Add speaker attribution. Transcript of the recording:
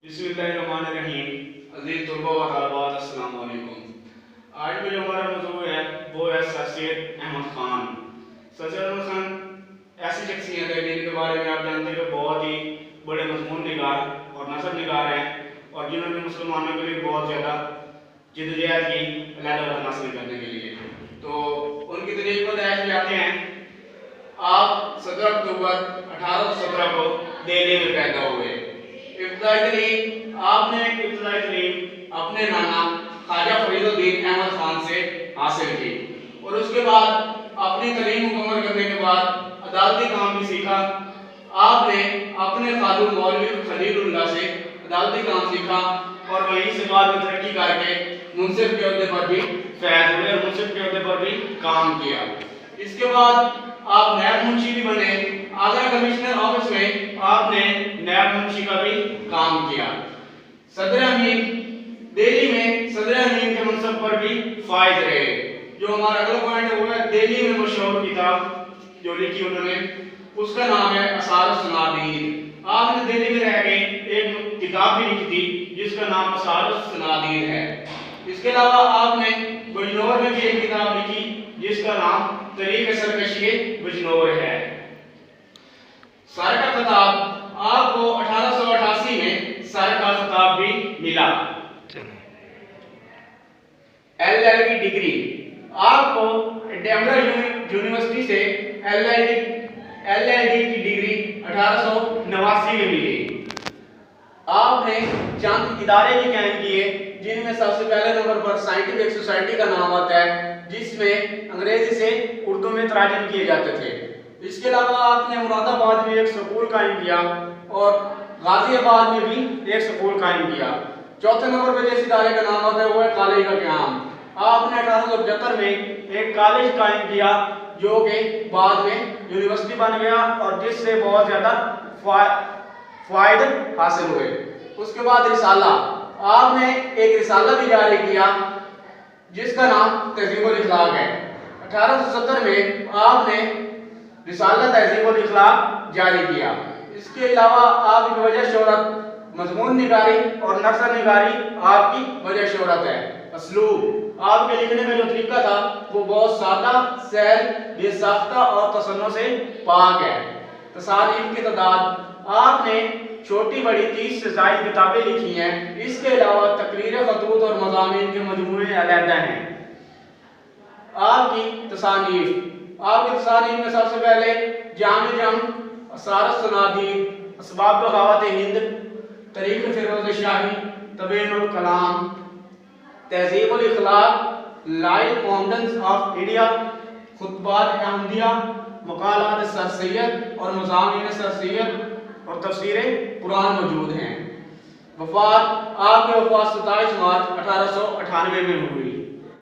Speaker 1: बिस्मिल्लाहिर्रहमानिर्रहीम। अज़ीज़ तलबा व तलबात, अस्सलाम वालेकुम। आज में जो हमारा मौजू है वो है सर सैयद अहमद खान। सर सैयद अहमद खान ऐसी शख्सियत है जिनके बारे में आप जानते हैं कि बहुत ही बड़े मजमून निगार और नसब निगार हैं और जिन्होंने मुसलमानों के लिए बहुत ज़्यादा जिद्दोजहद की अलहदा वतन हासिल करने के लिए। तो उनकी तारीख को दयाश जाते हैं। आप 17 अक्टूबर 1817 को दिल्ली में पैदा हुए। आपने इब्तिदाई तालीम अपने नाना ख्वाजा फरीदुद्दीन अहमद खान से हासिल की और उसके बाद अपनी तालीम मुकम्मल करने के बाद अदालती काम भी सीखा। आपने अपने खालू मौलवी खलीलुल्लाह से अदालती काम सीखा और वहीं से बाद में तरक्की करके मुंसिफ के ओहदे पर भी फैज हुए और मुंसिफ के ओहदे पर भी काम किया। इसके बाद आप नायब मुंशी भी बने। आगरा कमिश्नर ऑफिस में आपने नायब मुंशी का भी काम किया। सदर अमीन दिल्ली में सदर अमीन के मनसब पर भी फायद रहे। जो हमारा अगला पॉइंट है वो है दिल्ली में मशहूर किताब जो लिखी उन्होंने, उसका नाम है असार सनादीर। आपने दिल्ली में रह के एक किताब भी लिखी थी जिसका नाम असार सनादीर है। इसके अलावा आपने बिजनौर में भी एक किताब लिखी जिसका नाम तरीक़ सरकशी बिजनौर है। सर का खिताब आपको 1888 में सर का खिताब भी मिला। LL की डिग्री आपको डेमरा यूनिवर्सिटी से LLD की डिग्री 1889 में मिली। आपने चंद इदारे भी कायम किए जिनमें सबसे पहले नंबर पर साइंटिफिक सोसाइटी का नाम आता है जिसमें अंग्रेजी से उर्दू में तर्जुमे किए जाते थे। इसके अलावा आपने मुरादाबाद में एक स्कूल कायम किया और गाजियाबाद में भी एक स्कूल कायम किया। चौथे नंबर पर जिस इदारे का नाम आता है वो है कॉलेज का क़याम। आपने 1875 में एक कॉलेज कायम किया जो कि बाद में यूनिवर्सिटी बन गया और जिससे बहुत ज़्यादा फायदे हासिल हुए। उसके बाद रिसाला, आपने एक रिसाला भी जारी किया जिसका नाम तहज़ीबुल इखलाक है। 1870 में आपने रिसाला तहज़ीबुल इखलाक जारी किया। इसके अलावा आपकी वजह शोहरत मजमून निगारी और नक्शा निगारी आपकी वजह शोहरत है। असलूब, आपके लिखने में जो तरीका था वो बहुत सादा, सहल, बेसाख्ता और तसन्नुह से पाक है। तसानीफ की तादाद आपने छोटी बड़ी 30 से ज़ायद किताबें लिखी हैं। इसके अलावा तकरीरें, खतूत और मज़ामीन के मजमूए अलहदा हैं। आपकी तसानीफ में सबसे पहले जामे जम, असार सनादीर, असबाब बगावत हिंद, तरीक़ फ़िरोज़ शाही, तबीनुल कलाम, तहज़ीबुल इखलाक, लाइफ मोहम्मदन्स ऑफ इंडिया, खुतबात अहमदिया, मक़ालात सर सैयद और मज़ामीन सर सैयद और तफसीरे कुरान मौजूद हैं। वफ़ात आपकी वफ़ात 27 मार्च 1898 में हुई।